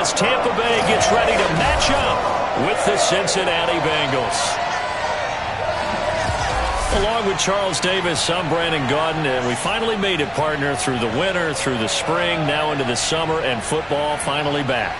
as Tampa Bay gets ready to match up with the Cincinnati Bengals. Along with Charles Davis, I'm Brandon Gaudin, and we finally made it, partner, through the winter, through the spring, now into the summer, and football finally back.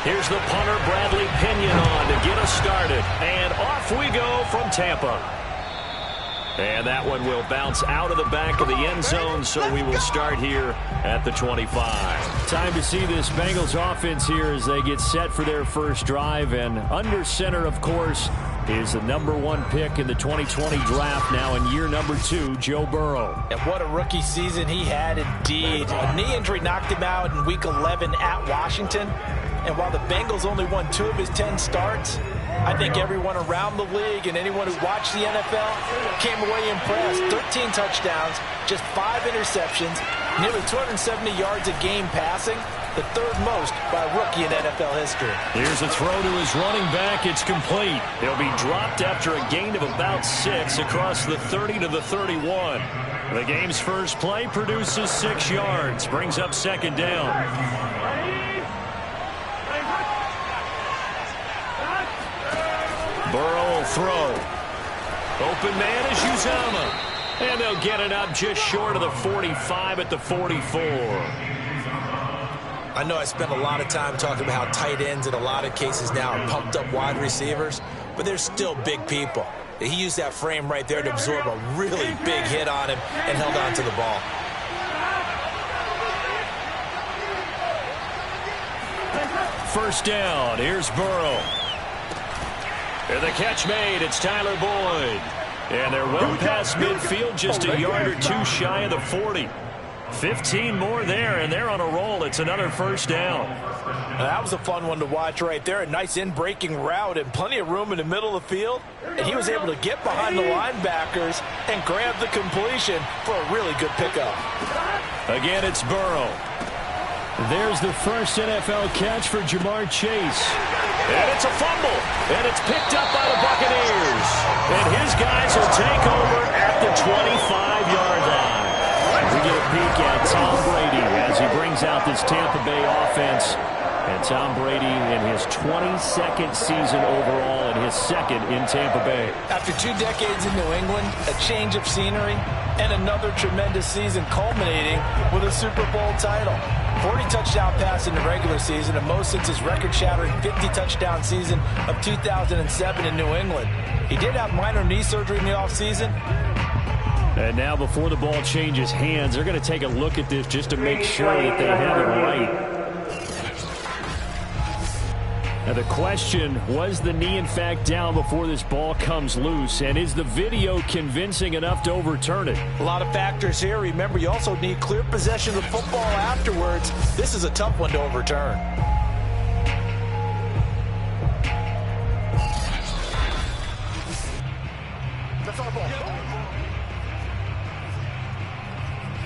Here's the punter, Bradley Pinion, on to get us started. And off we go from Tampa. And that one will bounce out of the back of the end zone, so we will start here at the 25. Time to see this Bengals offense here as they get set for their first drive. And under center, of course, is the #1 pick in the 2020 draft, now in year number 2, Joe Burrow. And what a rookie season he had indeed. A knee injury knocked him out in Week 11 at Washington. And while the Bengals only won 2 of his 10 starts, I think everyone around the league and anyone who watched the NFL came away impressed. 13 touchdowns, just 5 interceptions, nearly 270 yards a game passing, the 3rd most by a rookie in NFL history. Here's a throw to his running back. It's complete. He'll be dropped after a gain of about 6 across the 30 to the 31. The game's first play produces 6 yards, brings up 2nd down. Burrow will throw. Open man is Uzomah. And they'll get it up just short of the 45 at the 44. I know I spent a lot of time talking about how tight ends in a lot of cases now are pumped up wide receivers, but they're still big people. He used that frame right there to absorb a really big hit on him and held on to the ball. First down. Here's Burrow. And the catch made. It's Tyler Boyd. And they're well past midfield, just a yard or 2 shy of the 40. 15 more there, and they're on a roll. It's another first down. That was a fun one to watch right there. A nice in-breaking route and plenty of room in the middle of the field. And he was able to get behind the linebackers and grab the completion for a really good pickup. Again, it's Burrow. There's the first NFL catch for Jamar Chase. And it's a fumble. And it's picked up by the Buccaneers. And his guys will take over at the 25-yard line. We get a peek at Tom Brady as he brings out this Tampa Bay offense. And Tom Brady in his 22nd season overall and his 2nd in Tampa Bay. After 2 decades in New England, a change of scenery, and another tremendous season culminating with a Super Bowl title. 40 touchdown pass in the regular season, and most since his record-shattering 50-touchdown season of 2007 in New England. He did have minor knee surgery in the offseason. And now before the ball changes hands, they're going to take a look at this just to make sure that they have it right. Now the question, was the knee in fact down before this ball comes loose? And is the video convincing enough to overturn it? A lot of factors here. Remember, you also need clear possession of the football afterwards. This is a tough one to overturn.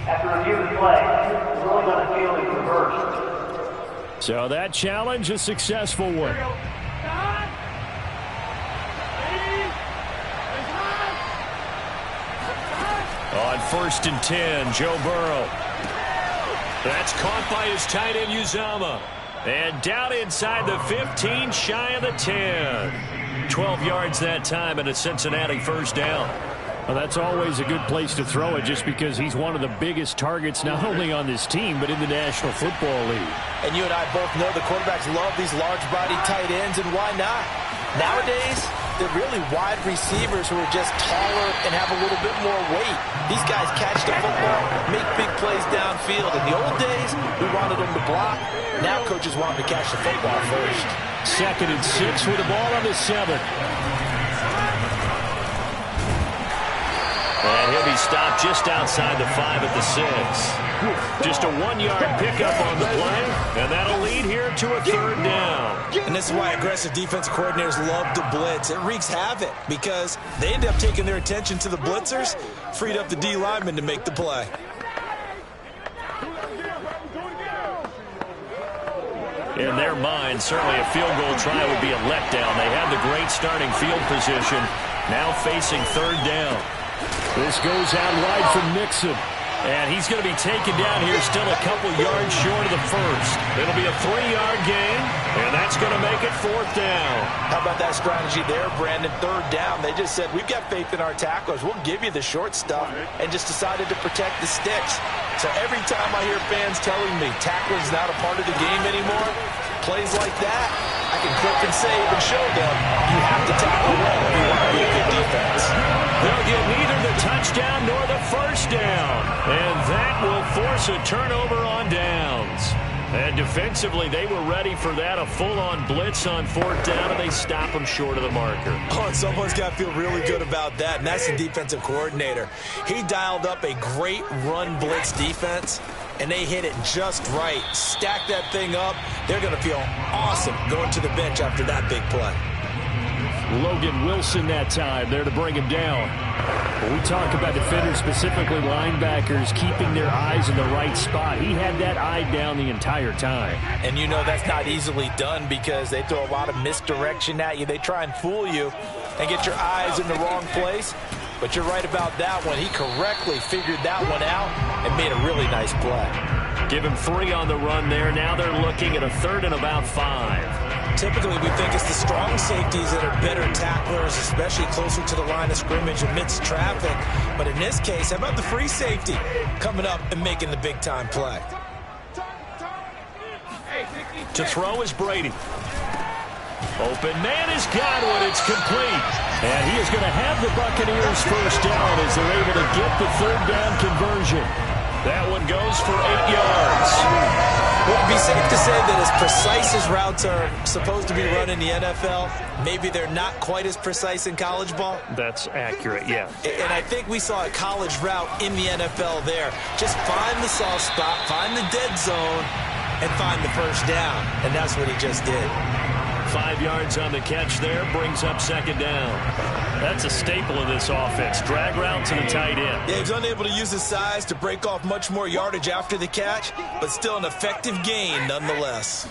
After review of the play, the ruling on the field is reversed. So that challenge, a successful one. On 1st and 10, Joe Burrow. That's caught by his tight end, Uzomah. And down inside the 15, shy of the 10. 12 yards that time and a Cincinnati first down. Well, that's always a good place to throw it just because he's one of the biggest targets not only on this team but in the National Football League. And you and I both know the quarterbacks love these large-body tight ends, and why not? Nowadays, they're really wide receivers who are just taller and have a little bit more weight. These guys catch the football, make big plays downfield. In the old days, we wanted them to block. Now coaches want them to catch the football first. 2nd and 6 with the ball on the 7. And he'll be stopped just outside the 5 at the 6. Just a 1-yard pickup on the play, and that'll lead here to a 3rd down. And this is why aggressive defensive coordinators love to blitz. It wreaks havoc because they end up taking their attention to the blitzers, freed up the D lineman to make the play. In their mind, certainly a field goal try would be a letdown great starting field position. Now facing third down. This goes out wide from Mixon. And he's going to be taken down here still a couple yards short of the first. It'll be a 3-yard gain, and that's going to make it fourth down. How about that strategy there, Brandon? Third down. They just said, we've got faith in our tacklers. We'll give you the short stuff, and just decided to protect the sticks. So every time I hear fans telling me tackling's not a part of the game anymore, plays like that, I can click and save and show them you have to tackle well if you want to be a good defense. They'll get neither the touchdown nor the first down. And that will force a turnover on downs. And defensively, they were ready for that. A full-on blitz on fourth down, and they stop them short of the marker. Oh, and someone's got to feel really good about that, and that's the defensive coordinator. He dialed up a great run blitz defense, and they hit it just right. Stack that thing up. They're going to feel awesome going to the bench after that big play. Logan Wilson that time there to bring him down. When we talk about defenders, specifically linebackers, keeping their eyes in the right spot, he had that eye down the entire time. And you know that's not easily done because they throw a lot of misdirection at you. They try and fool you and get your eyes in the wrong place. But you're right about that one. He correctly figured that one out and made a really nice play. Give him 3 on the run there. Now they're looking at a 3rd and about 5. Typically, we think it's the strong safeties that are better tacklers, especially closer to the line of scrimmage amidst traffic. But in this case, how about the free safety coming up and making the big-time play? To throw is Brady. Open man is Godwin. It's complete. And he is going to have the Buccaneers first down as they're able to get the 3rd down conversion. That one goes for 8 yards. Would it be safe to say that as precise as routes are supposed to be run in the NFL, maybe they're not quite as precise in college ball? That's accurate, yeah. And I think we saw a college route in the NFL there. Just find the soft spot, find the dead zone, and find the first down. And that's what he just did. 5 yards on the catch there, brings up 2nd down. That's a staple of this offense. Drag route to the tight end. Yeah, he's unable to use his size to break off much more yardage after the catch, but still an effective gain nonetheless.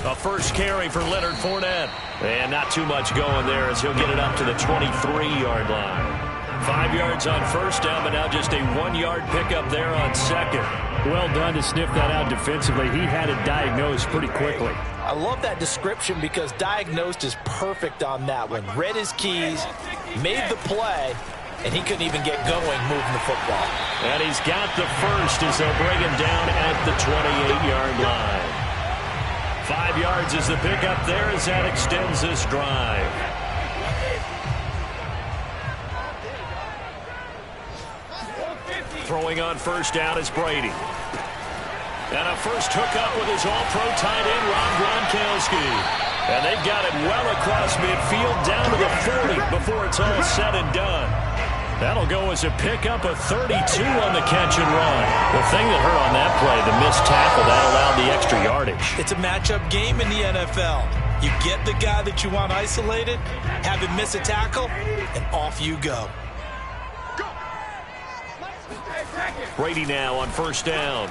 A first carry for Leonard Fournette. And not too much going there as he'll get it up to the 23-yard line. 5 yards on first down, but now just a 1-yard pickup there on 2nd. Well done to sniff that out defensively. He had it diagnosed pretty quickly. I love that description because diagnosed is perfect on that one. Read his keys, made the play, and he couldn't even get going moving the football. And he's got the first as they'll bring him down at the 28-yard line. 5 yards is the pickup there as that extends this drive. Throwing on first down is Brady. And a first hookup with his all-pro tight end, Rob Gronkowski. And they've got it well across midfield down to the 40 before it's all said and done. That'll go as a pickup of 32 on the catch and run. The thing that hurt on that play, the missed tackle, that allowed the extra yardage. It's a matchup game in the NFL. You get the guy that you want isolated, have him miss a tackle, and off you go. Brady now on first down.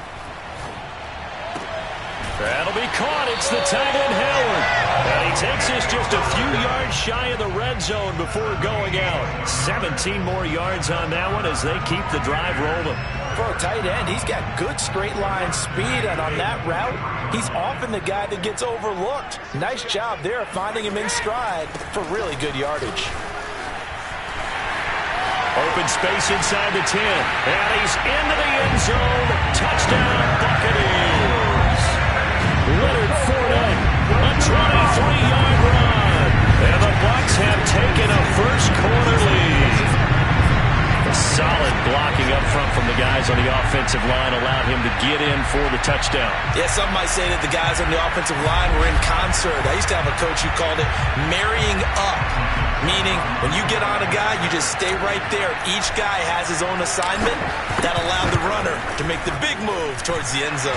That'll be caught. It's the tight end, Howard. And he takes this just a few yards shy of the red zone before going out. 17 more yards on that one as they keep the drive rolling. For a tight end, he's got good straight line speed, and on that route, he's often the guy that gets overlooked. Nice job there finding him in stride for really good yardage. Open space inside the 10. And he's into the end zone. Touchdown, Buccaneers. Leonard Fournette, a 23-yard run. And the Bucs have taken a first-quarter lead. A solid blocking up front from the guys on the offensive line allowed him to get in for the touchdown. Yeah, some might say that the guys on the offensive line were in concert. I used to have a coach who called it marrying up, meaning when you get on a guy, you just stay right there. Each guy has his own assignment that allowed the runner to make the big move towards the end zone.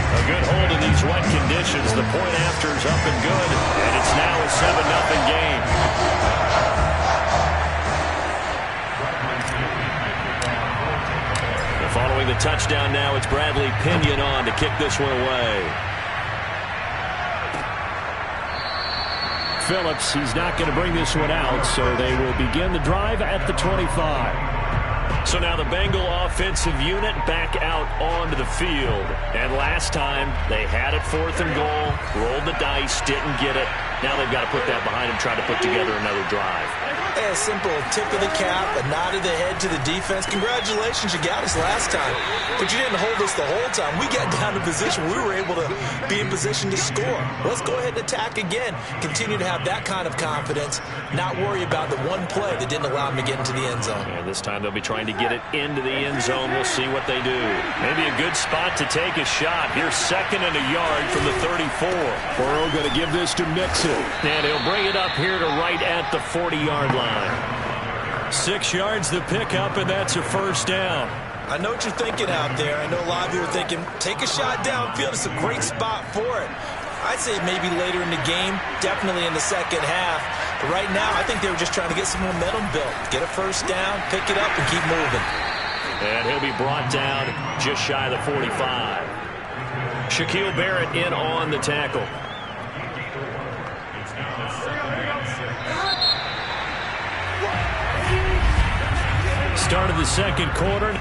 A good hold in these wet conditions. The point after is up and good, and it's now a 7-0 game. Following the touchdown now, it's Bradley Pinion on to kick this one away. Phillips. He's not going to bring this one out, so they will begin the drive at the 25. So now the Bengal offensive unit back out onto the field. And last time they had it 4th and goal, rolled the dice, didn't get it. Now they've got to put that behind them, try to put together another drive. A simple tip of the cap, a nod of the head to the defense. Congratulations, you got us last time. But you didn't hold us the whole time. We got down to position. We were able to be in position to score. Let's go ahead and attack again. Continue to have that kind of confidence. Not worry about the one play that didn't allow them to get into the end zone. And this time they'll be trying to get it into the end zone. We'll see what they do. Maybe a good spot to take a shot. Here's 2nd and a yard from the 34. Burrow going to give this to Mixon. And he'll bring it up here to right at the 40-yard line. 6 yards the pickup, and that's a 1st down. I know what you're thinking out there. I know a lot of you are thinking, take a shot downfield. It's a great spot for it. I'd say maybe later in the game, definitely in the second half. But right now, I think they were just trying to get some momentum built. Get a 1st down, pick it up, and keep moving. And he'll be brought down just shy of the 45. Shaquille Barrett in on the tackle. Start of the second quarter.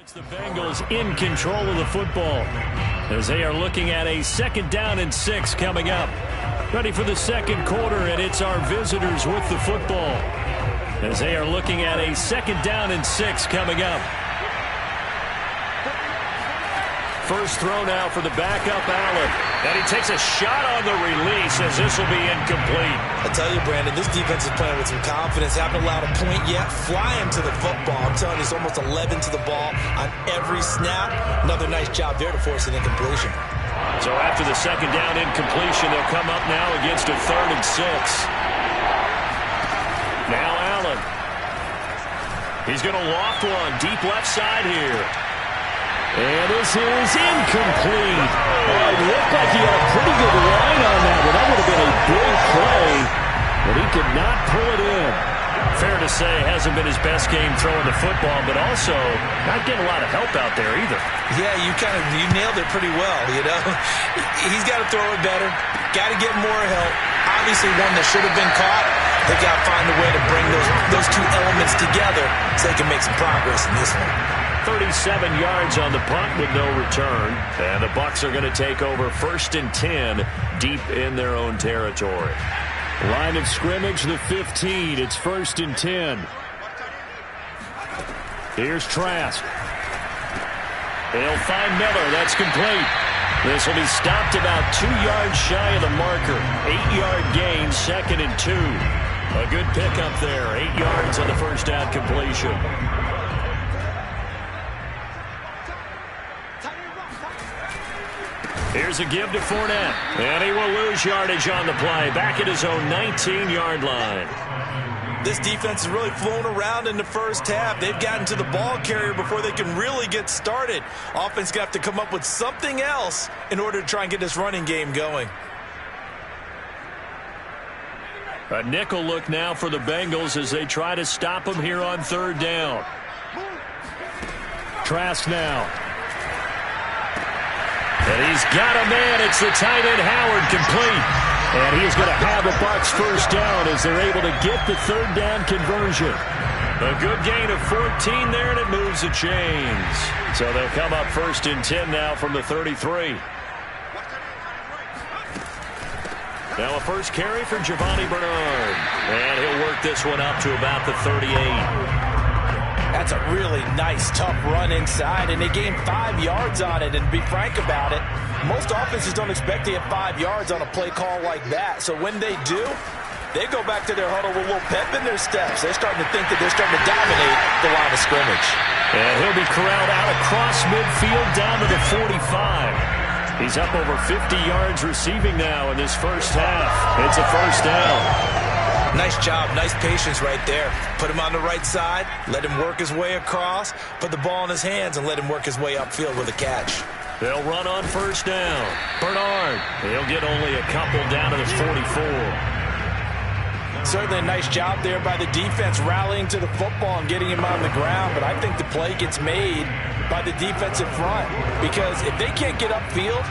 It's the Bengals in control of the football as they are looking at a 2nd down and 6 coming up. Ready for the 2nd quarter, and it's our visitors with the football as they are looking at a 2nd down and 6 coming up. First throw now for the backup, Allen. And he takes a shot on the release as this will be incomplete. I tell you, Brandon, this defense is playing with some confidence. Haven't allowed a point yet. Flying to the football. I'm telling you, it's almost 11 to the ball on every snap. Another nice job there to force an incompletion. So after the 2nd down incompletion, they'll come up now against a 3rd and 6. Now Allen. He's going to loft one deep left side here. And this is incomplete. Oh, it looked like he had a pretty good line on that one. That would have been a big play, but he could not pull it in. Fair to say, hasn't been his best game throwing the football, but also not getting a lot of help out there either. Yeah, you nailed it pretty well, you know. He's got to throw it better. Got to get more help. Obviously one that should have been caught. They've got to find a way to bring those two elements together so they can make some progress in this one. 37 yards on the punt with no return. And the Bucs are going to take over 1st and 10 deep in their own territory. Line of scrimmage, the 15. It's 1st and 10. Here's Trask. They'll find Miller. That's complete. This will be stopped about 2 yards shy of the marker. 8-yard gain, 2nd and 2. A good pickup there. 8 yards on the first down completion. Here's a give to Fournette, and he will lose yardage on the play, back at his own 19-yard line. This defense has really flown around in the first half. They've gotten to the ball carrier before they can really get started. Offense going to have to come up with something else in order to try and get this running game going. A nickel look now for the Bengals as they try to stop him here on 3rd down. Trask now. And he's got a man. It's the tight end Howard, complete. And he's going to have a Bucs first down as they're able to get the 3rd down conversion. A good gain of 14 there, and it moves the chains. So they'll come up 1st and 10 now from the 33. Now a first carry for Giovanni Bernard. And he'll work this one up to about the 38. That's a really nice, tough run inside, and they gained 5 yards on it. And to be frank about it, most offenses don't expect to get 5 yards on a play call like that. So when they do, they go back to their huddle with a little pep in their steps. They're starting to think that they're starting to dominate the line of scrimmage. And he'll be corralled out across midfield down to the 45. He's up over 50 yards receiving now in this first half. It's a first down. Nice job, nice patience right there. Put him on the right side, let him work his way across, put the ball in his hands, and let him work his way upfield with a catch. They'll run on 1st down. Bernard, he'll get only a couple down to the 44. Certainly a nice job there by the defense rallying to the football and getting him on the ground, but I think the play gets made by the defensive front because if they can't get upfield,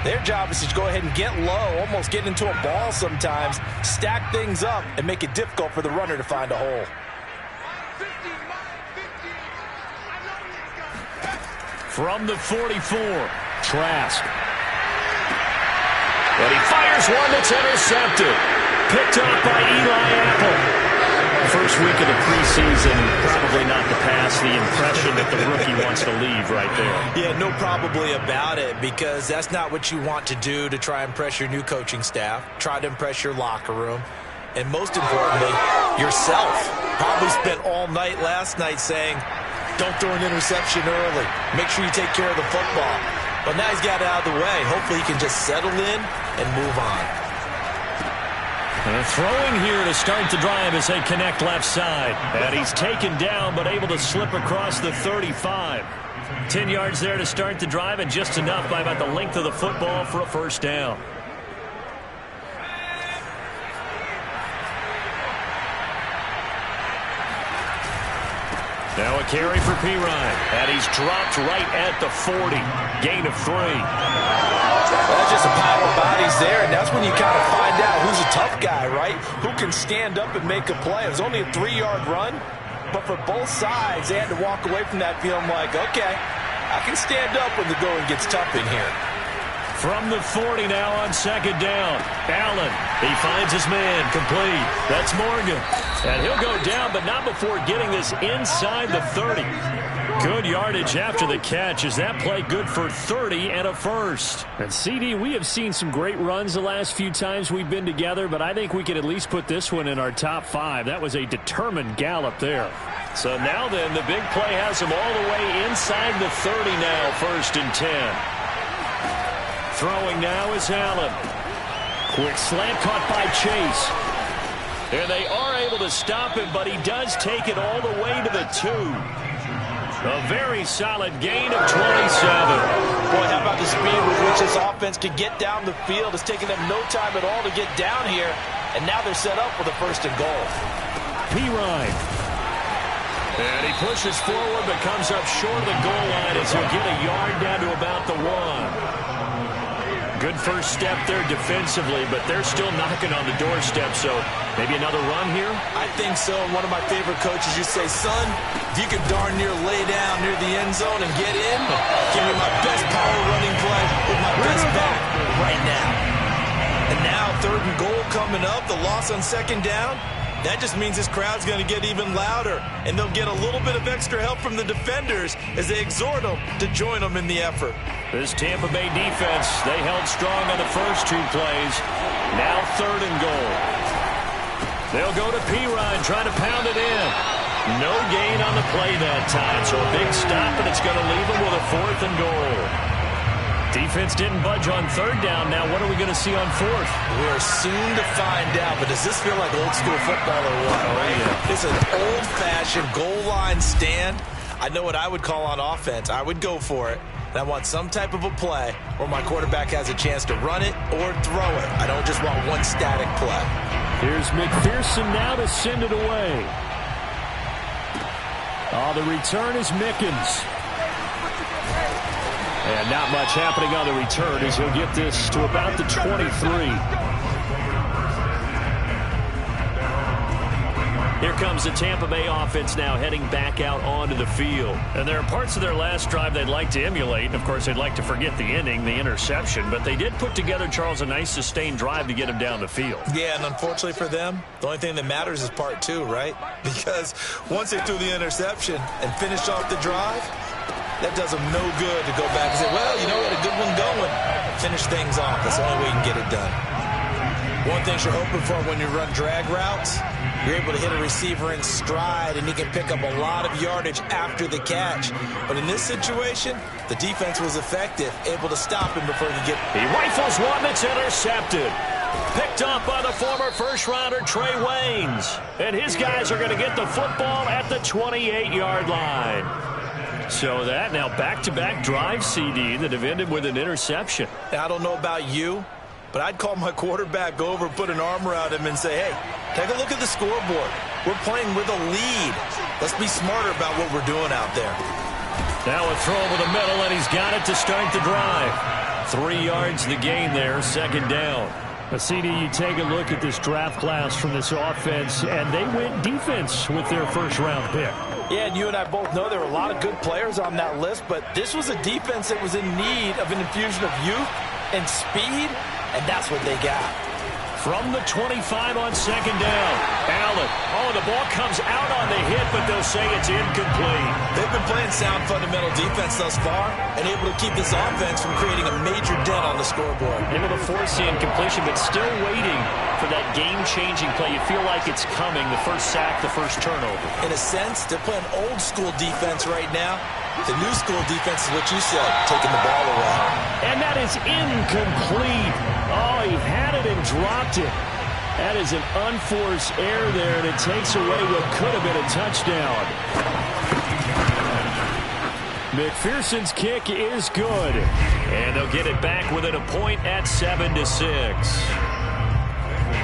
their job is to go ahead and get low, almost get into a ball sometimes, stack things up, and make it difficult for the runner to find a hole. From the 44, Trask. And he fires one that's intercepted. Picked up by Eli Apple. First week of the preseason, probably not to pass the impression that the rookie wants to leave right there. Yeah, no probably about it, because that's not what you want to do to try and impress your new coaching staff, try to impress your locker room, and most importantly, yourself. Probably spent all night last night saying, don't throw an interception early. Make sure you take care of the football. But now he's got it out of the way. Hopefully he can just settle in and move on. And throwing here to start the drive as they connect left side. And he's taken down but able to slip across the 35. 10 yards there to start the drive and just enough by about the length of the football for a first down. Now a carry for Pirine. And he's dropped right at the 40. Gain of 3. Well, that's just a pile of bodies there, and that's when you kind of find out who's a tough guy, right? Who can stand up and make a play. It was only a 3-yard run, But for both sides, they had to walk away from that feeling like, okay, I can stand up when the going gets tough in here. From the 40 now on second down. Allen, he finds his man, complete. That's Morgan. And he'll go down, but not before getting this inside the 30. Good yardage after the catch. Is that play good for 30 and a first? And CD, we have seen some great runs the last few times we've been together, but I think we could at least put this one in our top 5. That was a determined gallop there. So now then, the big play has him all the way inside the 30 now, first and 10. Throwing now is Allen. Quick slant caught by Chase. And they are able to stop him, but he does take it all the way to the 2. A very solid gain of 27. Boy, how about the speed with which this offense could get down the field? It's taking them no time at all to get down here. And now they're set up for the first and goal. Pirine. And he pushes forward but comes up short of the goal line as he'll get a yard down to about the 1. Good first step there defensively, but they're still knocking on the doorstep, so maybe another run here? I think so. One of my favorite coaches used to say, son, if you could darn near lay down near the end zone and get in, give me my best power running play with my best back right now. And now third and goal coming up, the loss on second down. That just means this crowd's going to get even louder, and they'll get a little bit of extra help from the defenders as they exhort them to join them in the effort. This Tampa Bay defense, they held strong on the first 2 plays. Now third and goal. They'll go to Pirine, trying to pound it in. No gain on the play that time, so a big stop, and it's going to leave them with a 4th and goal. Defense didn't budge on third down. Now what are we going to see on 4th? We're soon to find out, but does this feel like old school football or what? Oh, yeah. It's an old-fashioned goal line stand. I know what I would call on offense. I would go for it. And I want some type of a play where my quarterback has a chance to run it or throw it. I don't just want one static play. Here's McPherson now to send it away. The return is Mickens. And not much happening on the return as he'll get this to about the 23. Here comes the Tampa Bay offense now heading back out onto the field. And there are parts of their last drive they'd like to emulate. And, of course, they'd like to forget the ending, the interception. But they did put together, Charles, a nice sustained drive to get him down the field. Yeah, and unfortunately for them, the only thing that matters is part 2, right? Because once they threw the interception and finished off the drive, that does them no good to go back and say, well, you know, we had a good one going. Finish things off. That's the only way you can get it done. One thing you're hoping for when you run drag routes, you're able to hit a receiver in stride, and he can pick up a lot of yardage after the catch. But in this situation, the defense was effective, able to stop him before he could get... He rifles one that's intercepted. Picked up by the former first-rounder Trey Waynes. And his guys are going to get the football at the 28-yard line. So that now back-to-back drive CD that have ended with an interception. Now, I don't know about you, but I'd call my quarterback over, put an arm around him, and say, hey, take a look at the scoreboard. We're playing with a lead. Let's be smarter about what we're doing out there. Now a throw over the middle, and he's got it to start the drive. 3 yards the gain there, second down. CD, you take a look at this draft class from this offense, and they went defense with their first-round pick. Yeah, and you and I both know there were a lot of good players on that list, but this was a defense that was in need of an infusion of youth and speed, and that's what they got. From the 25 on second down, Allen. Oh, the ball comes out on the hit, but they'll say it's incomplete. They've been playing sound fundamental defense thus far and able to keep this offense from creating a major dent on the scoreboard. Able to force the incompletion, but still waiting for that game-changing play. You feel like it's coming, the first sack, the first turnover. In a sense, they're playing old-school defense right now. The new school defense is what you said, taking the ball away. And that is incomplete. Oh, he had it and dropped it. That is an unforced error there, and it takes away what could have been a touchdown. McPherson's kick is good. And they'll get it back within a point at 7-6.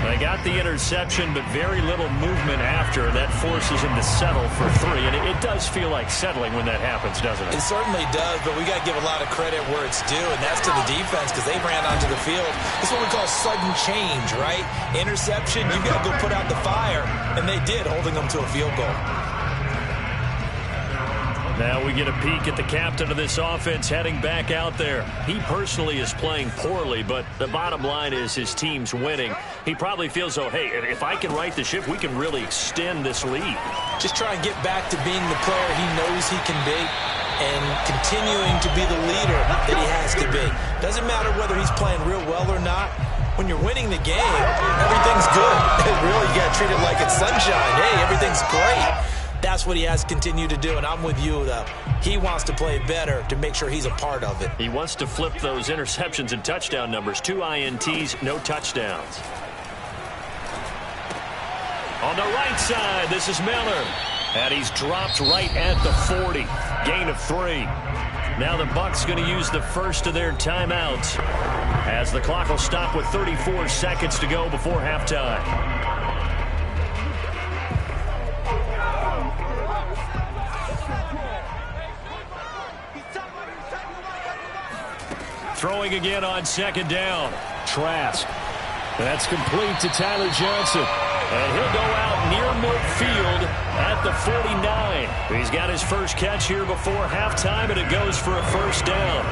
They got the interception, but very little movement after. That forces him to settle for 3. And it does feel like settling when that happens, doesn't it? It certainly does, but we got to give a lot of credit where it's due, and that's to the defense because they ran onto the field. This is what we call sudden change, right? Interception, you've got to go put out the fire, and they did, holding them to a field goal. Now we get a peek at the captain of this offense heading back out there. He personally is playing poorly, but the bottom line is his team's winning. He probably feels, oh, hey, if I can right the ship, we can really extend this lead. Just try and get back to being the player he knows he can be and continuing to be the leader that he has to be. Doesn't matter whether he's playing real well or not. When you're winning the game, everything's good. Really, you got to treat it like it's sunshine. Hey, everything's great. That's what he has to continue to do, and I'm with you, though. He wants to play better to make sure he's a part of it. He wants to flip those interceptions and touchdown numbers. 2 INTs, no touchdowns. On the right side, this is Miller. And he's dropped right at the 40. Gain of 3. Now the Bucs going to use the first of their timeouts as the clock will stop with 34 seconds to go before halftime. Throwing again on second down. Trask. That's complete to Tyler Johnson. And he'll go out near midfield at the 49. He's got his first catch here before halftime, and it goes for a first down.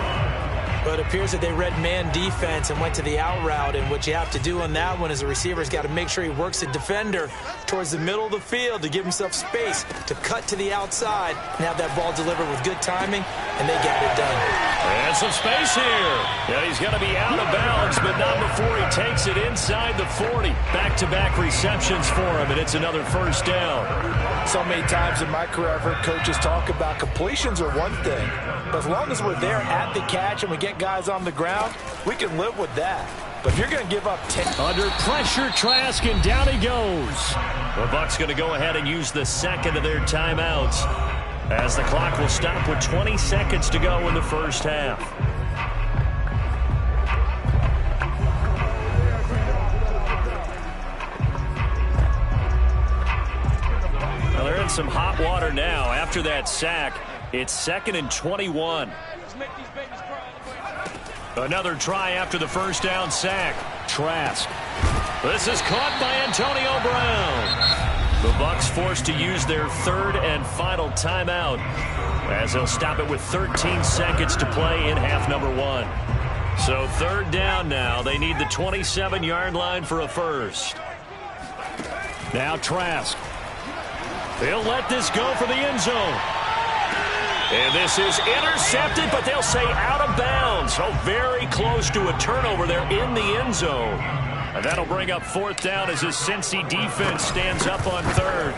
But it appears that they read man defense and went to the out route. And what you have to do on that one is the receiver's got to make sure he works the defender towards the middle of the field to give himself space to cut to the outside and have that ball delivered with good timing, and they got it done. And some space here. Yeah, he's going to be out of bounds, but not before he takes it inside the 40. Back-to-back receptions for him, and it's another first down. So many times in my career, I've heard coaches talk about completions are one thing, but as long as we're there at the catch and we get guys on the ground, we can live with that. But if you're going to give up 10... Under pressure, Trask, and down he goes. The Bucs going to go ahead and use the second of their timeouts as the clock will stop with 20 seconds to go in the first half. Well, they're in some hot water now. After that sack, it's 2nd and 21. Another try after the first down sack. Trask. This is caught by Antonio Brown. The Bucs forced to use their third and final timeout as they'll stop it with 13 seconds to play in half number 1. So third down now. They need the 27-yard line for a first. Now Trask. They'll let this go for the end zone. And this is intercepted, but they'll say out of bounds. So very close to a turnover there in the end zone. And that'll bring up fourth down as his Cincy defense stands up on third.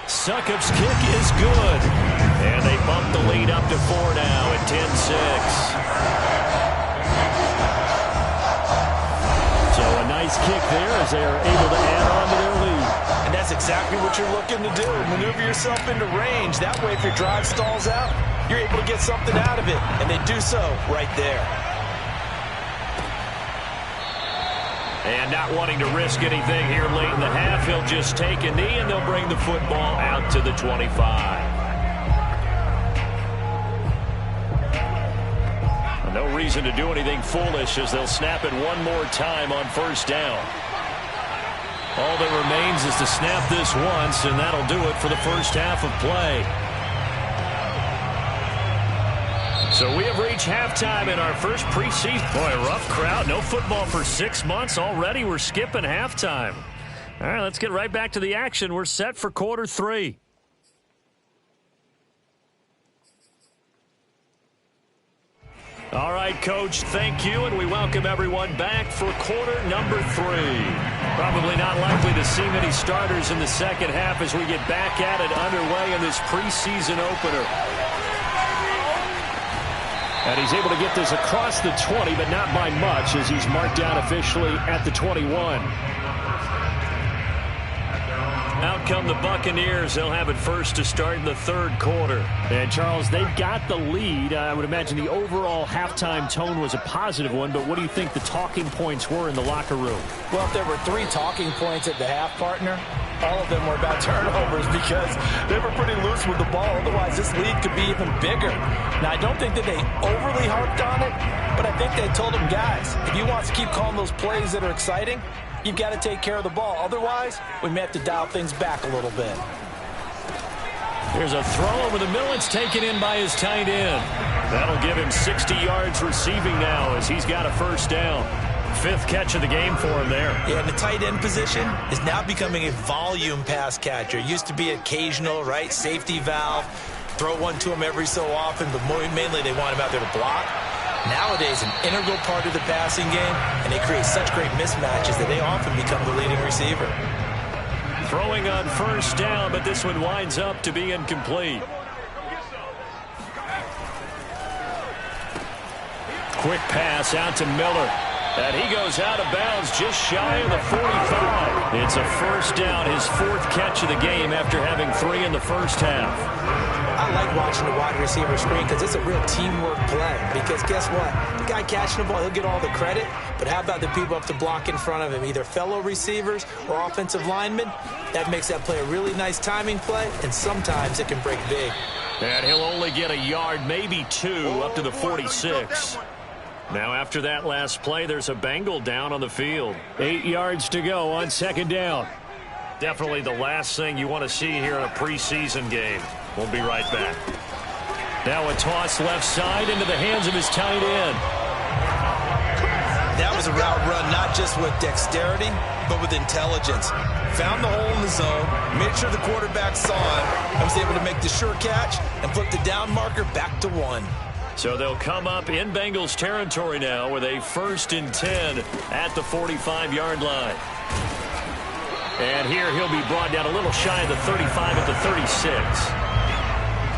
Succop's kick is good. And they bump the lead up to 4 now at 10-6. So a nice kick there as they are able to add on to their lead. And that's exactly what you're looking to do. Maneuver yourself into range. That way, if your drive stalls out, you're able to get something out of it. And they do so right there. And not wanting to risk anything here late in the half, he'll just take a knee, and they'll bring the football out to the 25. No reason to do anything foolish as they'll snap it one more time on first down. All that remains is to snap this once, and that'll do it for the first half of play. So we have reached halftime in our first preseason. Boy, rough crowd. No football for 6 months already. We're skipping halftime. All right, let's get right back to the action. We're set for quarter 3. All right, Coach, thank you, and we welcome everyone back for quarter number 3. Probably not likely to see many starters in the second half as we get back at it underway in this preseason opener. And he's able to get this across the 20, but not by much as he's marked down officially at the 21. Out come the Buccaneers. They'll have it first to start in the third quarter. And, Charles, they've got the lead. I would imagine the overall halftime tone was a positive one, but what do you think the talking points were in the locker room? Well, if there were 3 talking points at the half, partner, all of them were about turnovers because they were pretty loose with the ball. Otherwise, this lead could be even bigger. Now, I don't think that they overly harped on it, but I think they told them, guys, if you want to keep calling those plays that are exciting, you've got to take care of the ball. Otherwise, we may have to dial things back a little bit. Here's a throw over the middle. It's taken in by his tight end. That'll give him 60 yards receiving now as he's got a first down. 5th catch of the game for him there. Yeah, and the tight end position is now becoming a volume pass catcher. It used to be occasional, right? Safety valve. Throw one to him every so often, but mainly they want him out there to block. Nowadays, an integral part of the passing game, and they create such great mismatches that they often become the leading receiver. Throwing on first down, but this one winds up to be incomplete. Quick pass out to Miller. And he goes out of bounds just shy of the 45. It's a first down, his 4th catch of the game after having 3 in the first half. I like watching the wide receiver screen because it's a real teamwork play. Because guess what? The guy catching the ball, he'll get all the credit. But how about the people up to block in front of him, either fellow receivers or offensive linemen? That makes that play a really nice timing play, and sometimes it can break big. And he'll only get a yard, maybe 2, up to the 46. Now after that last play, there's a Bengal down on the field. 8 yards to go on 2nd down. Definitely the last thing you want to see here in a preseason game. We'll be right back. Now a toss left side into the hands of his tight end. That was a route run not just with dexterity, but with intelligence. Found the hole in the zone, made sure the quarterback saw him, and was able to make the sure catch and flip the down marker back to 1. So they'll come up in Bengals territory now with a 1st and 10 at the 45-yard line. And here he'll be brought down a little shy of the 35 at the 36.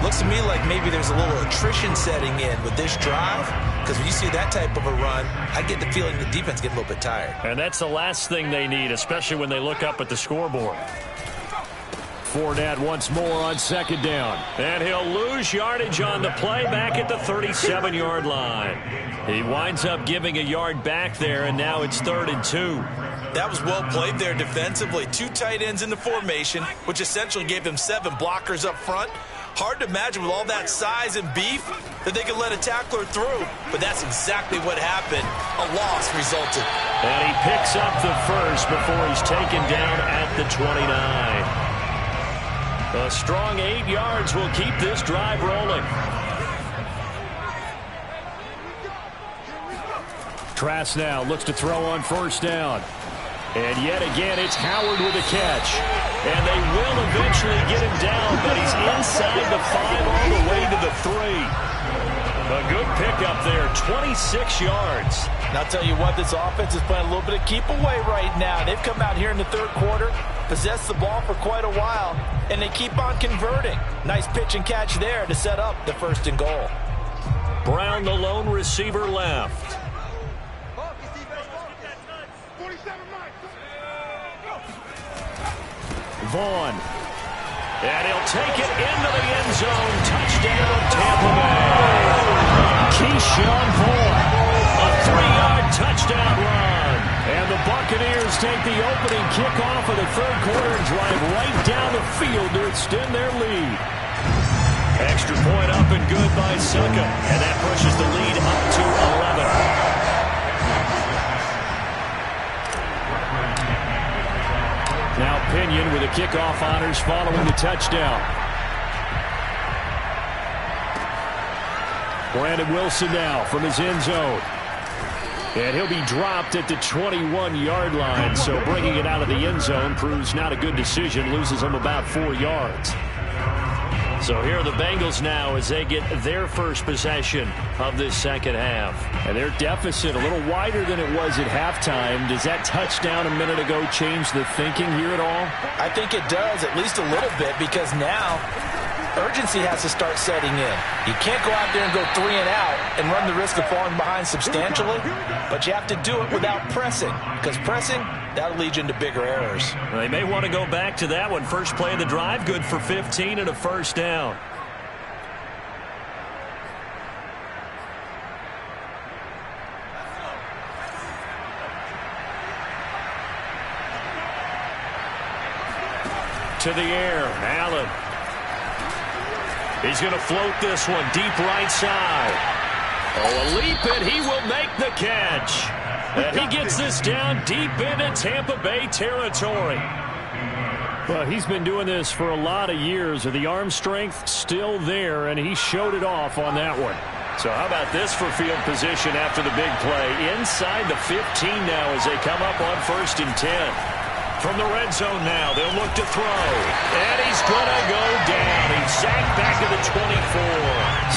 Looks to me like maybe there's a little attrition setting in with this drive, because when you see that type of a run, I get the feeling the defense gets a little bit tired. And that's the last thing they need, especially when they look up at the scoreboard. Fournette once more on 2nd down. And he'll lose yardage on the play back at the 37-yard line. He winds up giving a yard back there, and now it's 3rd and 2. That was well played there defensively. 2 tight ends in the formation, which essentially gave them 7 blockers up front. Hard to imagine with all that size and beef that they could let a tackler through, but that's exactly what happened. A loss resulted. And he picks up the first before he's taken down at the 29. A strong 8 yards will keep this drive rolling. Trask now looks to throw on first down. And yet again, it's Howard with a catch. And they will eventually get him down, but he's inside the 5 all the way to the 3. A good pickup there, 26 yards. And I'll tell you what, this offense is playing a little bit of keep away right now. They've come out here in the 3rd quarter, possessed the ball for quite a while, and they keep on converting. Nice pitch and catch there to set up the 1st and goal. Brown, the lone receiver, left. Vaughn. And he'll take it into the end zone. Touchdown, Tampa Bay. Keyshawn Vaughn. A 3-yard touchdown run. And the Buccaneers take the opening kickoff of the 3rd quarter and drive right down the field to extend their lead. Extra point up and good by Succa. And that pushes the lead up to 11. Now Pinion with the kickoff honors following the touchdown. Brandon Wilson now from his end zone. And he'll be dropped at the 21-yard line, so bringing it out of the end zone proves not a good decision, loses him about 4 yards. So here are the Bengals now as they get their first possession of this 2nd half. And their deficit a little wider than it was at halftime. Does that touchdown a minute ago change the thinking here at all? I think it does, at least a little bit, because now urgency has to start setting in. You can't go out there and go 3 and out and run the risk of falling behind substantially, but you have to do it without pressing, because pressing, that'll lead you into bigger errors. Well, they may want to go back to that one. First play of the drive, good for 15 and a first down. To the air, Allen. He's going to float this one deep right side. Oh, a leap, and he will make the catch. And he gets this down deep into Tampa Bay territory. Well, he's been doing this for a lot of years. The arm strength still there, and he showed it off on that one. So how about this for field position after the big play? Inside the 15 now as they come up on 1st and 10. From the red zone now, they'll look to throw. And he's going to go down. He's sacked back to the 24.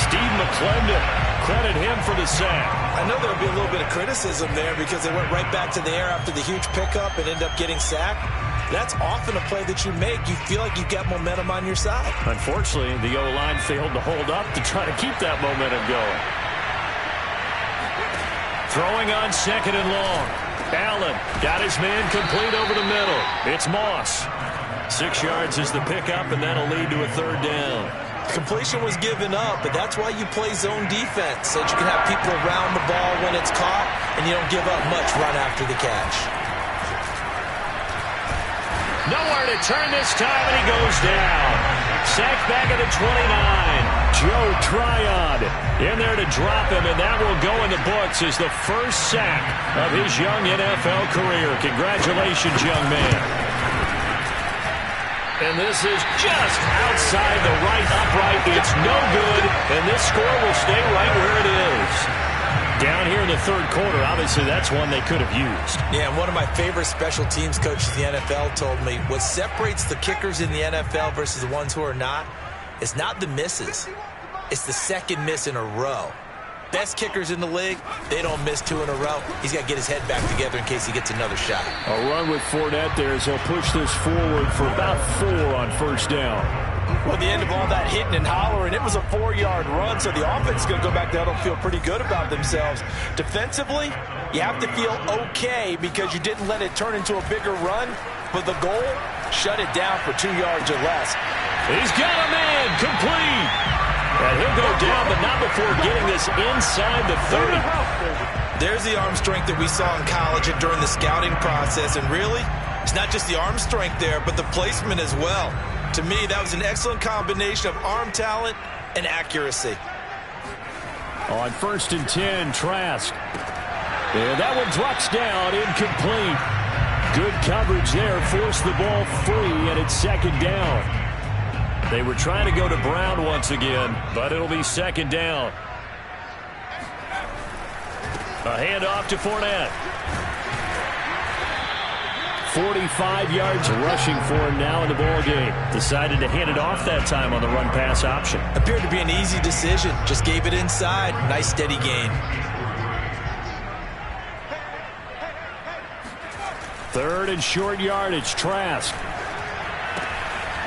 Steve McClendon, credit him for the sack. I know there'll be a little bit of criticism there because they went right back to the air after the huge pickup and end up getting sacked. That's often a play that you make. You feel like you've got momentum on your side. Unfortunately, the O-line failed to hold up to try to keep that momentum going. Throwing on 2nd and long. Allen got his man complete over the middle. It's Moss. 6 yards is the pickup, and that'll lead to a 3rd down. Completion was given up, but that's why you play zone defense, so that you can have people around the ball when it's caught, and you don't give up much run after the catch. Nowhere to turn this time, and he goes down. Sacked back at the 29. Joe Tryon in there to drop him, and that will go in the books as the first sack of his young NFL career. Congratulations, young man. And this is just outside the right upright. It's no good, and this score will stay right where it is. Down here in the 3rd quarter, obviously that's one they could have used. Yeah, and one of my favorite special teams coaches in the NFL told me what separates the kickers in the NFL versus the ones who are not is not the misses. It's the second miss in a row. Best kickers in the league, they don't miss 2 in a row. He's got to get his head back together in case he gets another shot. A run with Fournette there as he'll push this forward for about 4 on 1st down. Well, at the end of all that hitting and hollering, it was a 4-yard run, so the offense is going to go back there and feel pretty good about themselves. Defensively, you have to feel okay because you didn't let it turn into a bigger run, but the goal, shut it down for 2 yards or less. He's got a man complete. And he'll go down, but not before getting this inside the 30. There's the arm strength that we saw in college and during the scouting process, and really, it's not just the arm strength there, but the placement as well. To me, that was an excellent combination of arm talent and accuracy. On 1st and 10, Trask. And that one drops down, incomplete. Good coverage there, forced the ball free, and it's 2nd down. They were trying to go to Brown once again, but it'll be 2nd down. A handoff to Fournette. 45 yards rushing for him now in the ball game. Decided to hand it off that time on the run-pass option. Appeared to be an easy decision. Just gave it inside. Nice steady gain. 3rd and short yardage, Trask.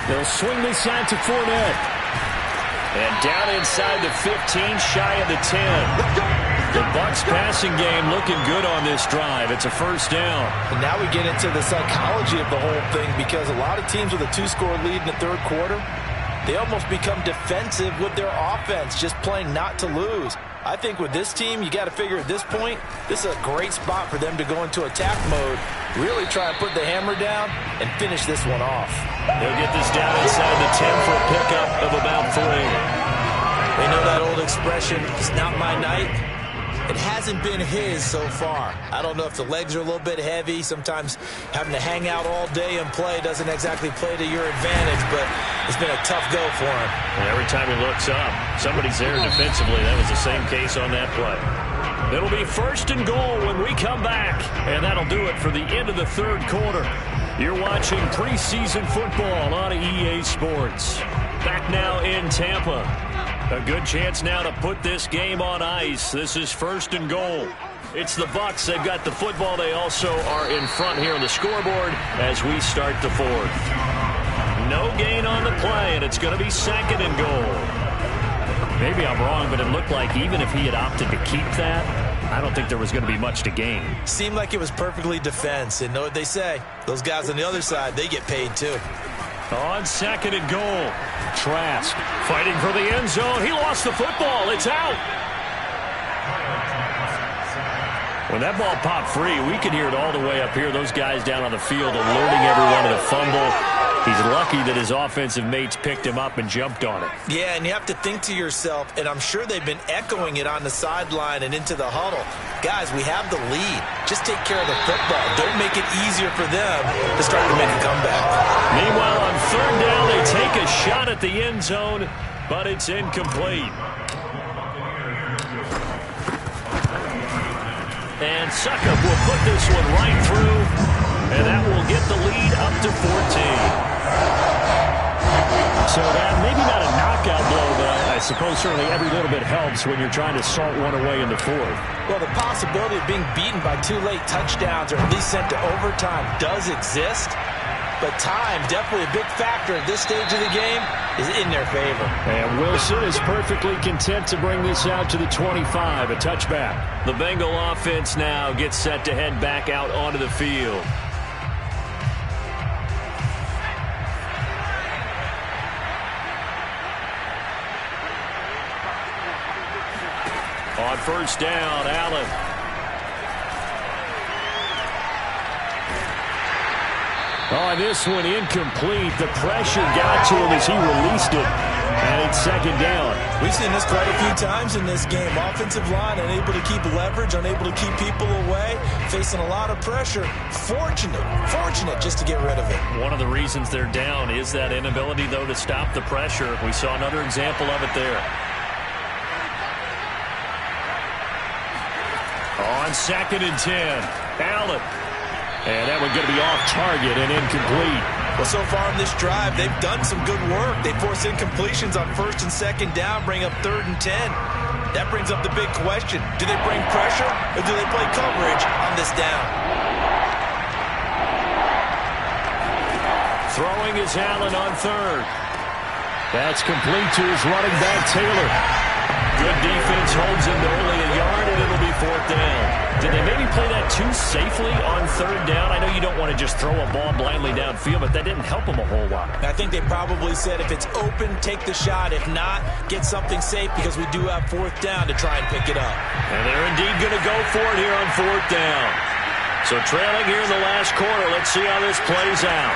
They'll swing this out to Fournette. And down inside the 15, shy of the 10. The Bucs passing game looking good on this drive. It's a 1st down. And now we get into the psychology of the whole thing because a lot of teams with a 2-score lead in the 3rd quarter, they almost become defensive with their offense, just playing not to lose. I think with this team, you got to figure at this point, this is a great spot for them to go into attack mode, really try and put the hammer down and finish this one off. They'll get this down inside the 10 for a pickup of about 3. They know that old expression, it's not my night. It hasn't been his so far. I don't know if the legs are a little bit heavy. Sometimes having to hang out all day and play doesn't exactly play to your advantage, but it's been a tough go for him. And every time he looks up, somebody's there defensively. That was the same case on that play. It'll be 1st and goal when we come back, and that'll do it for the end of the 3rd quarter. You're watching preseason football on EA Sports. Back now in Tampa. A good chance now to put this game on ice. This is 1st and goal. It's the Bucs. They've got the football. They also are in front here on the scoreboard as we start the 4th. No gain on the play, and it's going to be 2nd and goal. Maybe I'm wrong, but it looked like even if he had opted to keep that, I don't think there was going to be much to gain. Seemed like it was perfectly defense, and know what they say. Those guys on the other side, they get paid too. On 2nd and goal, Trask fighting for the end zone. He lost the football. It's out. When that ball popped free, we could hear it all the way up here. Those guys down on the field alerting everyone to the fumble. He's lucky that his offensive mates picked him up and jumped on it. Yeah, and you have to think to yourself, and I'm sure they've been echoing it on the sideline and into the huddle. Guys, we have the lead. Just take care of the football. Don't make it easier for them to start to make a comeback. Meanwhile, on third down, they take a shot at the end zone, but it's incomplete. And Suckup will put this one right through, and that will get the lead up to 14. So that maybe not a knockout blow, but I suppose certainly every little bit helps when you're trying to salt one away in the fourth. Well, the possibility of being beaten by 2 late touchdowns or at least sent to overtime does exist. But time, definitely a big factor at this stage of the game, is in their favor. And Wilson is perfectly content to bring this out to the 25, a touchback. The Bengal offense now gets set to head back out onto the field. On first down, Allen. Oh, this one incomplete. The pressure got to him as he released it. And it's second down. We've seen this quite a few times in this game. Offensive line unable to keep leverage, unable to keep people away, facing a lot of pressure. Fortunate just to get rid of it. One of the reasons they're down is that inability, though, to stop the pressure. We saw another example of it there. On 2nd and 10, Allen. And that one going to be off target and incomplete. Well, so far in this drive, they've done some good work. They force incompletions on 1st and 2nd down, bring up 3rd and 10. That brings up the big question. Do they bring pressure or do they play coverage on this down? Throwing is Allen on 3rd. That's complete to his running back, Taylor. Good defense holds him to only a yard, and it'll be 4th down. Did they maybe play that too safely on 3rd down? I know you don't want to just throw a ball blindly downfield, but that didn't help them a whole lot. I think they probably said if it's open, take the shot. If not, get something safe because we do have 4th down to try and pick it up. And they're indeed going to go for it here on 4th down. So trailing here in the last quarter, let's see how this plays out.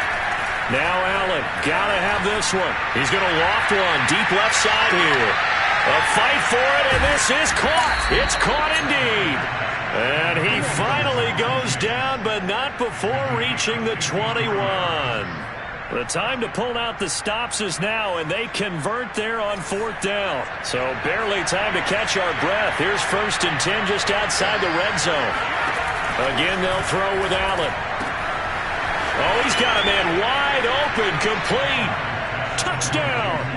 Now Allen, got to have this one. He's going to loft one deep left side here. A fight for it, and this is caught. It's caught indeed. And he finally goes down, but not before reaching the 21. The time to pull out the stops is now, and they convert there on 4th down. So barely time to catch our breath. Here's 1st and 10 just outside the red zone. Again, they'll throw with Allen. Oh, he's got a man wide open, complete. Touchdown.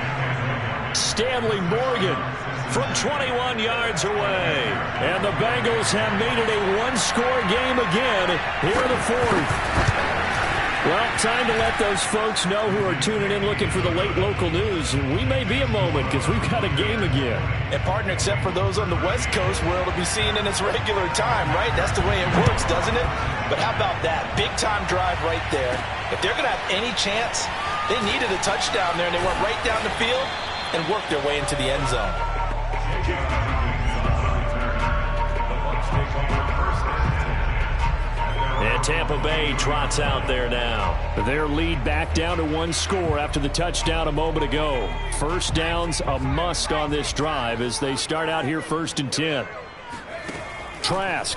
Stanley Morgan from 21 yards away. And the Bengals have made it a one-score game again here in the 4th. Well, time to let those folks know who are tuning in looking for the late local news. We may be a moment because we've got a game again. And partner, except for those on the West Coast where it'll be seen in its regular time, right? That's the way it works, doesn't it? But how about that? Big-time drive right there. If they're going to have any chance, they needed a touchdown there, and they went right down the field and worked their way into the end zone. And Tampa Bay trots out there now. Their lead back down to 1 score after the touchdown a moment ago. 1st down's a must on this drive as they start out here 1st and 10. Trask.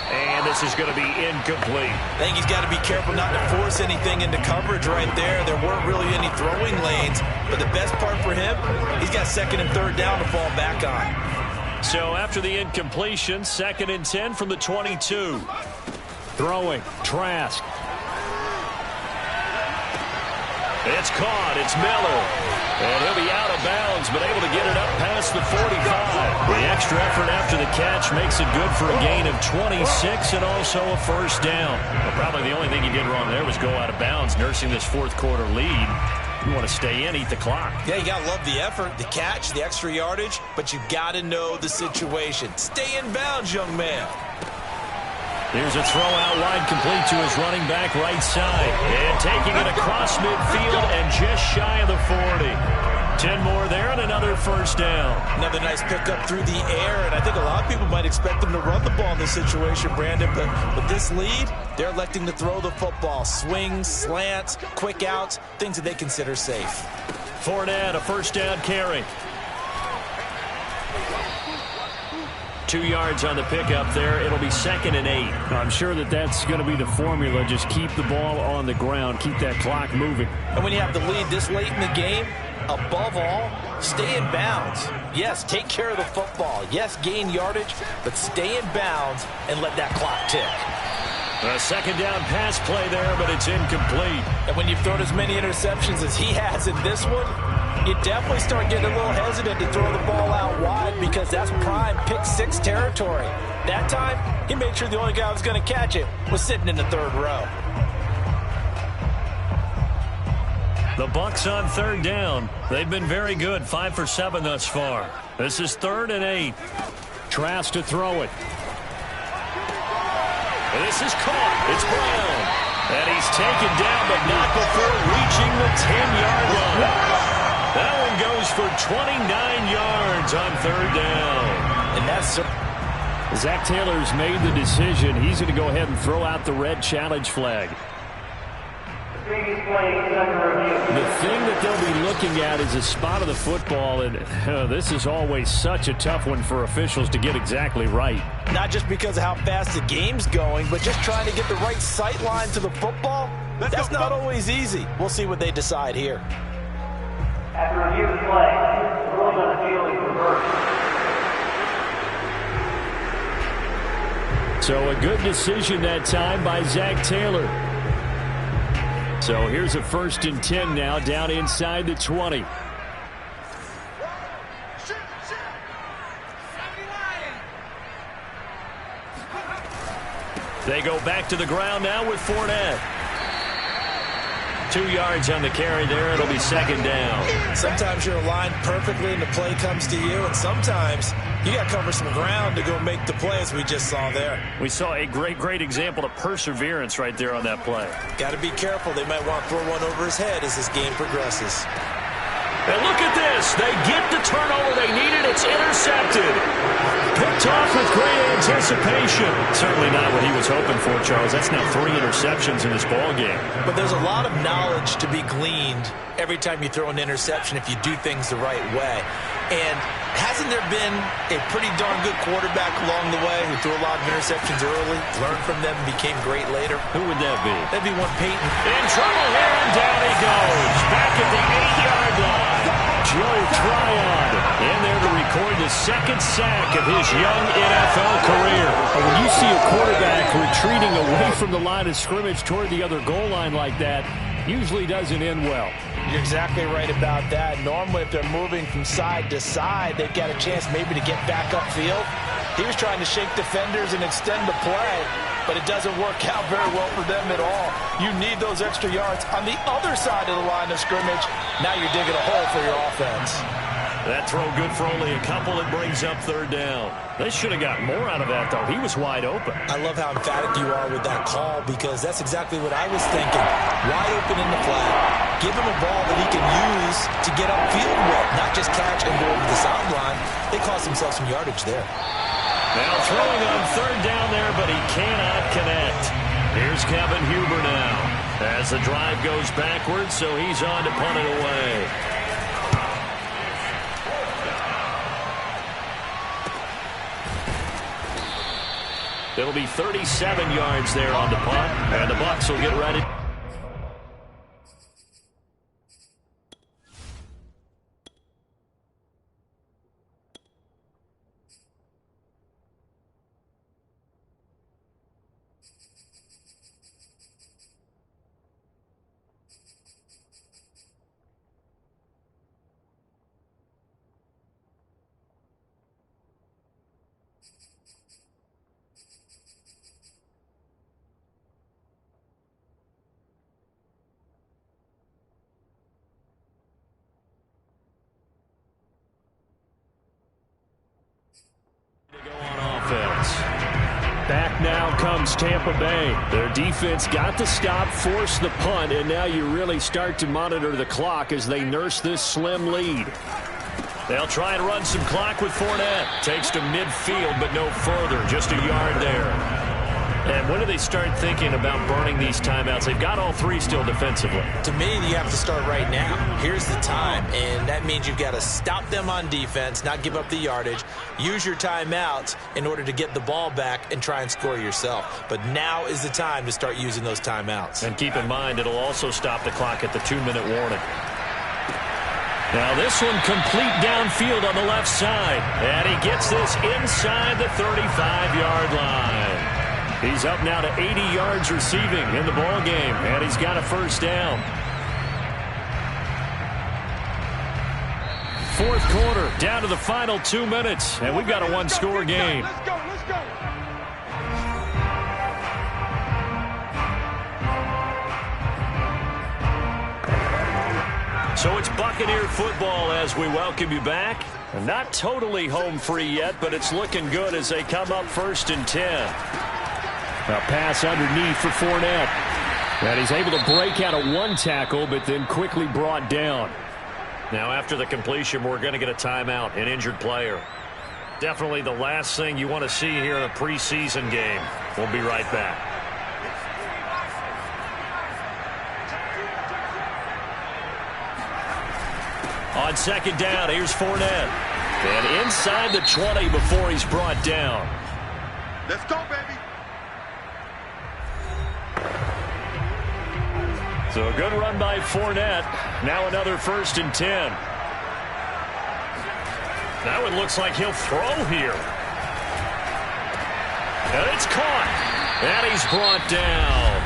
And this is going to be incomplete. I think he's got to be careful not to force anything into coverage right there. There weren't really any throwing lanes. But the best part for him, he's got 2nd and 3rd down to fall back on. So after the incompletion, 2nd and 10 from the 22. Throwing, Trask. It's caught. It's Miller. And he'll be out of bounds, but able to get it up past the 45. The extra effort after the catch makes it good for a gain of 26 and also a 1st down. Well, probably the only thing he did wrong there was go out of bounds, nursing this 4th quarter lead. You want to stay in, eat the clock. Yeah, you got to love the effort, the catch, the extra yardage, but you got to know the situation. Stay in bounds, young man. Here's a throw out wide, complete to his running back right side. And taking it across midfield and just shy of the 40. 10 more there and another first down. Another nice pickup through the air, and I think a lot of people might expect them to run the ball in this situation, Brandon, but with this lead, they're electing to throw the football. Swings, slants, quick outs, things that they consider safe. Fournette, a first down carry. 2 yards on the pickup there. It'll be 2nd and 8. I'm sure that's going to be the formula. Just keep the ball on the ground. Keep that clock moving. And when you have the lead this late in the game, above all, stay in bounds. Yes, take care of the football. Yes, gain yardage, but stay in bounds and let that clock tick. A 2nd down pass play there, but it's incomplete. And when you've thrown as many interceptions as he has in this one, you definitely start getting a little hesitant to throw the ball out wide because that's prime pick-6 territory. That time, he made sure the only guy who was going to catch it was sitting in the 3rd row. The Bucs on 3rd down. They've been very good, 5 for 7 thus far. This is 3rd and 8. Trask to throw it. This is caught. It's Brown. And he's taken down, but not before reaching the 10-yard line. That one goes for 29 yards on 3rd down. And that's... Zach Taylor's made the decision. He's going to go ahead and throw out the red challenge flag. The thing that they'll be looking at is a spot of the football, and this is always such a tough one for officials to get exactly right. Not just because of how fast the game's going, but just trying to get the right sight line to the football. That's not always easy. We'll see what they decide here. After review of the play, the ruling on the field is reversed. So a good decision that time by Zach Taylor. So here's a 1st and 10 now, down inside the 20. They go back to the ground now with Fournette. 2 yards on the carry there. It'll be 2nd down. Sometimes you're aligned perfectly and the play comes to you, and sometimes you got to cover some ground to go make the play, as we just saw there. We saw a great example of perseverance right there on that play. Got to be careful. They might want to throw one over his head as this game progresses. And look at this. They get the turnover they needed. It's intercepted. Picked off with great anticipation. Certainly not what he was hoping for, Charles. That's now 3 interceptions in this ball game. But there's a lot of knowledge to be gleaned every time you throw an interception if you do things the right way. And hasn't there been a pretty darn good quarterback along the way who threw a lot of interceptions early, learned from them, and became great later? Who would that be? That'd be one Peyton. In trouble here, and down he goes. Back at the 8-yard line. Joe Tryon in there to record the 2nd sack of his young NFL career. When you see a quarterback retreating away from the line of scrimmage toward the other goal line like that, usually doesn't end well. You're exactly right about that. Normally, if they're moving from side to side, they've got a chance maybe to get back upfield. He was trying to shake defenders and extend the play, but it doesn't work out very well for them at all. You need those extra yards on the other side of the line of scrimmage. Now you're digging a hole for your offense. That throw good for only a couple. It brings up 3rd down. They should have got more out of that, though. He was wide open. I love how emphatic you are with that call because that's exactly what I was thinking. Wide open in the flat. Give him a ball that he can use to get upfield with, not just catch and go over the sideline. They cost themselves some yardage there. Now throwing on 3rd down there, but he cannot connect. Here's Kevin Huber now as the drive goes backwards, so he's on to punt it away. It'll be 37 yards there on the punt, and the Bucs will get ready. To go on offense. Back now comes Tampa Bay. Their defense got the stop, forced the punt, and now you really start to monitor the clock as they nurse this slim lead. They'll try and run some clock with Fournette. Takes to midfield, but no further. Just a yard there. And when do they start thinking about burning these timeouts? They've got all three still defensively. To me, you have to start right now. Here's the time, and that means you've got to stop them on defense, not give up the yardage, use your timeouts in order to get the ball back and try and score yourself. But now is the time to start using those timeouts. And keep in mind, it'll also stop the clock at the 2-minute warning. Now this one complete downfield on the left side. And he gets this inside the 35-yard line. He's up now to 80 yards receiving in the ball game, and he's got a first down. Fourth quarter, down to the final 2 minutes, and we've got a one-score game. Let's go. So it's Buccaneer football as we welcome you back. Not totally home free yet, but it's looking good as they come up 1st and 10. A pass underneath for Fournette. And he's able to break out of one tackle, but then quickly brought down. Now after the completion, we're going to get a timeout, an injured player. Definitely the last thing you want to see here in a preseason game. We'll be right back. On second down, here's Fournette. And inside the 20 before he's brought down. Let's go, baby. So a good run by Fournette. Now another 1st and 10. That one looks like he'll throw here. And it's caught. And he's brought down.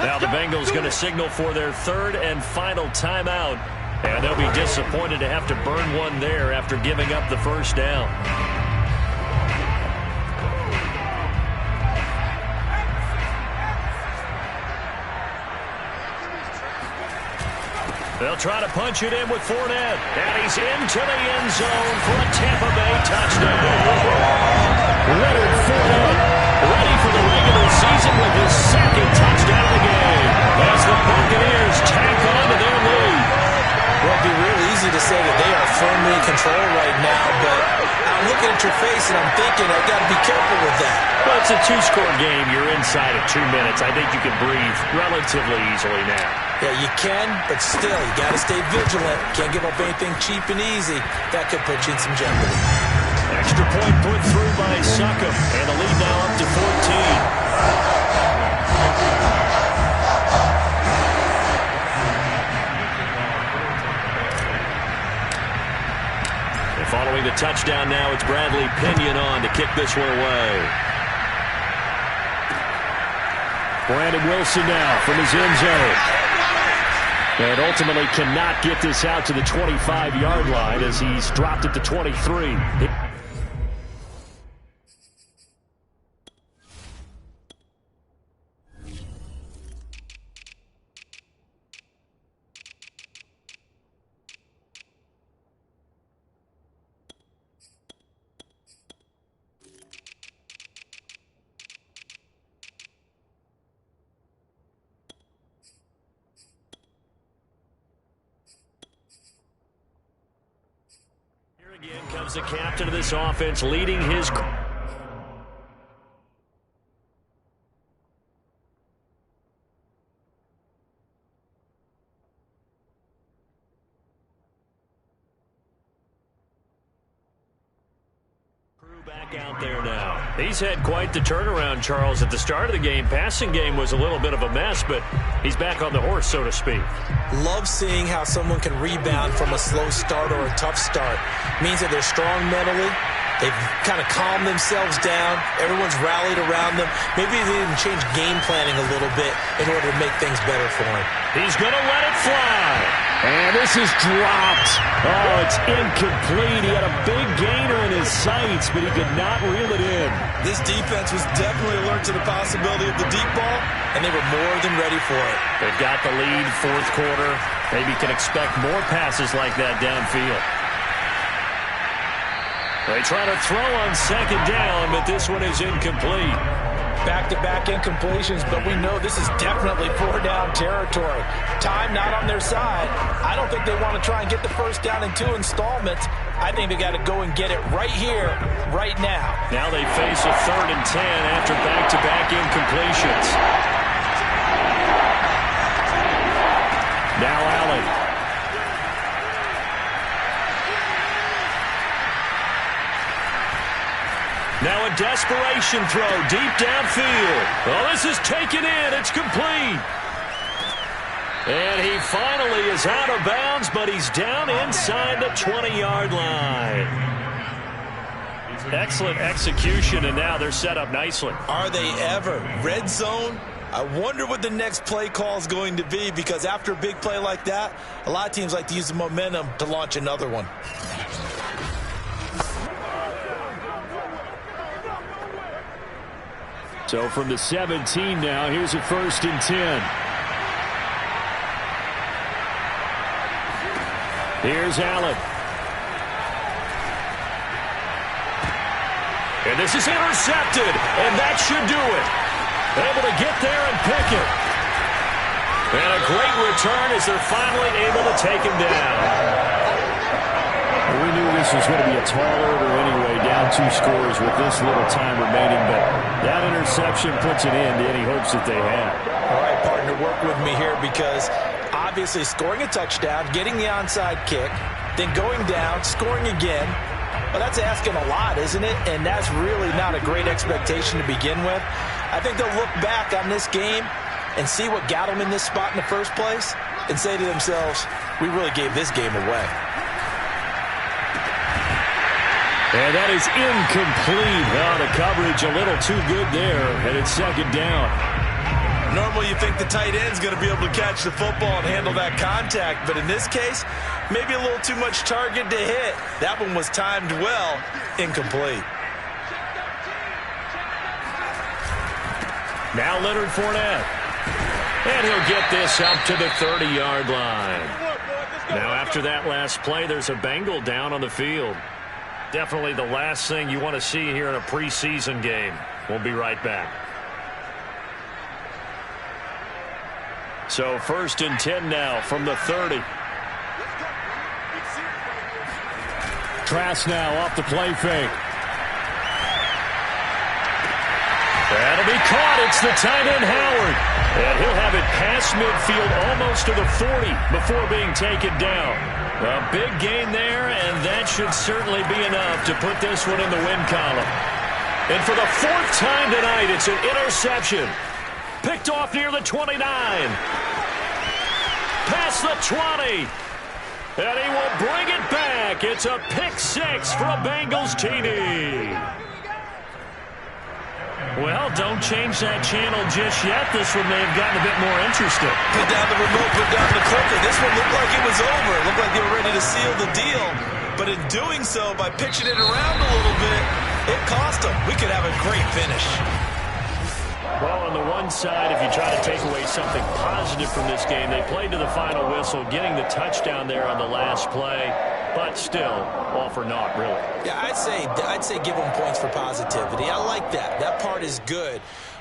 Now the Bengals going to signal for their 3rd and final timeout. And they'll be disappointed to have to burn one there after giving up the first down. They'll try to punch it in with Fournette. And he's into the end zone for a Tampa Bay touchdown. Leonard Fournette ready for the regular season with his 2nd touchdown of the game as the Buccaneers tack on to their lead. Well, it'd be real easy to say that they are firmly in control right now, but I'm looking at your face and I'm thinking I've got to be careful with that. Well, it's a 2-score game. You're inside of 2 minutes. I think you can breathe relatively easily now. Yeah, you can, but still, you got to stay vigilant. Can't give up anything cheap and easy. That could put you in some jeopardy. Extra point put through by Succop, and the lead now up to 14. Following the touchdown now, it's Bradley Pinion on to kick this one away. Brandon Wilson now from his end zone. And ultimately cannot get this out to the 25-yard line as he's dropped it to 23. Again comes the captain of this offense leading his... back out there now. He's had quite the turnaround, Charles. At the start of the game, passing game was a little bit of a mess, but he's back on the horse, so to speak. Love seeing how someone can rebound from a slow start or a tough start. Means that they're strong mentally. They've kind of calmed themselves down. Everyone's rallied around them. Maybe they even change game planning a little bit in order to make things better for him. He's going to let it fly. And this is dropped. Oh, it's incomplete. He had a big gainer in his sights, but he could not reel it in. This defense was definitely alert to the possibility of the deep ball, and they were more than ready for it. They've got the lead, 4th quarter. Maybe can expect more passes like that downfield. They try to throw on second down, but this one is incomplete. Back-to-back incompletions, but we know this is definitely four-down territory. Time not on their side. I don't think they want to try and get the first down in 2 installments. I think they got to go and get it right here, right now. Now they face a 3rd and 10 after back-to-back incompletions. Now Allen. Now a desperation throw deep downfield. Oh, this is taken in. It's complete. And he finally is out of bounds, but he's down inside the 20-yard line. Excellent execution, and now they're set up nicely. Are they ever? Red zone? I wonder what the next play call is going to be, because after a big play like that, a lot of teams like to use the momentum to launch another one. So from the 17 now, here's a 1st and 10. Here's Allen. And this is intercepted, and that should do it. Able to get there and pick it. And a great return as they're finally able to take him down. We knew this was going to be a tall order anyway, down 2 scores with this little time remaining, but that interception puts an end to any hopes that they had. All right, partner, work with me here, because obviously scoring a touchdown, getting the onside kick, then going down, scoring again, well, that's asking a lot, isn't it? And that's really not a great expectation to begin with. I think they'll look back on this game and see what got them in this spot in the first place and say to themselves, we really gave this game away. And that is incomplete. Oh, the coverage a little too good there, and it's 2nd down. Normally you think the tight end's going to be able to catch the football and handle that contact, but in this case, maybe a little too much target to hit. That one was timed well, incomplete. Now Leonard Fournette. And he'll get this up to the 30-yard line. Now after that last play, there's a Bengal down on the field. Definitely the last thing you want to see here in a preseason game. We'll be right back. So 1st and 10 now from the 30. Trask now off the play fake. That'll be caught. It's the tight end, Howard. And he'll have it past midfield almost to the 40 before being taken down. A big gain there, and that should certainly be enough to put this one in the win column. And for the 4th time tonight, it's an interception. Picked off near the 29. Past the 20. And he will bring it back. It's a pick-6 for a Bengals TD. Well, don't change that channel just yet. This one may have gotten a bit more interesting. Put down the remote, put down the clicker. This one looked like it was over. It looked like they were ready to seal the deal. But in doing so, by pitching it around a little bit, it cost them. We could have a great finish. Well, on the one side, if you try to take away something positive from this game, they played to the final whistle, getting the touchdown there on the last play. But still, all for naught, really. Yeah, I'd say give them points for positivity. I like that. That part is good.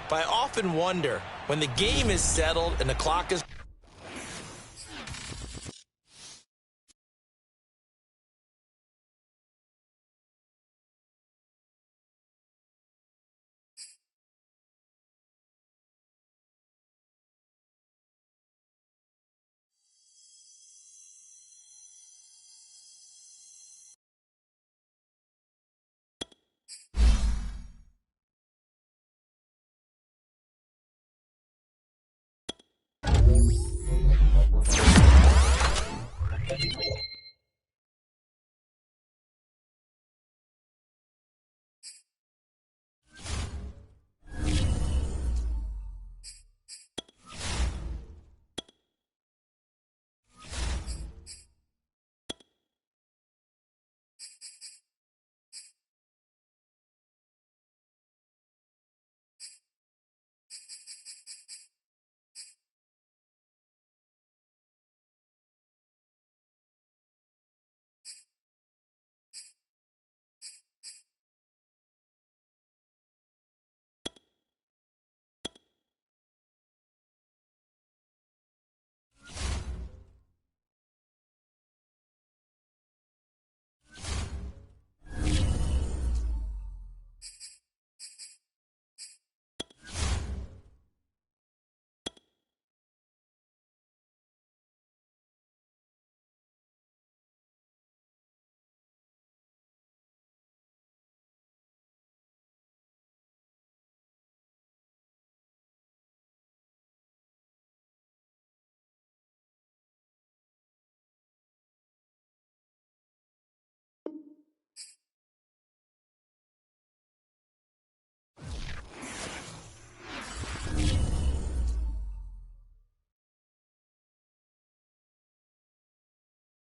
But I often wonder, when the game is settled and the clock is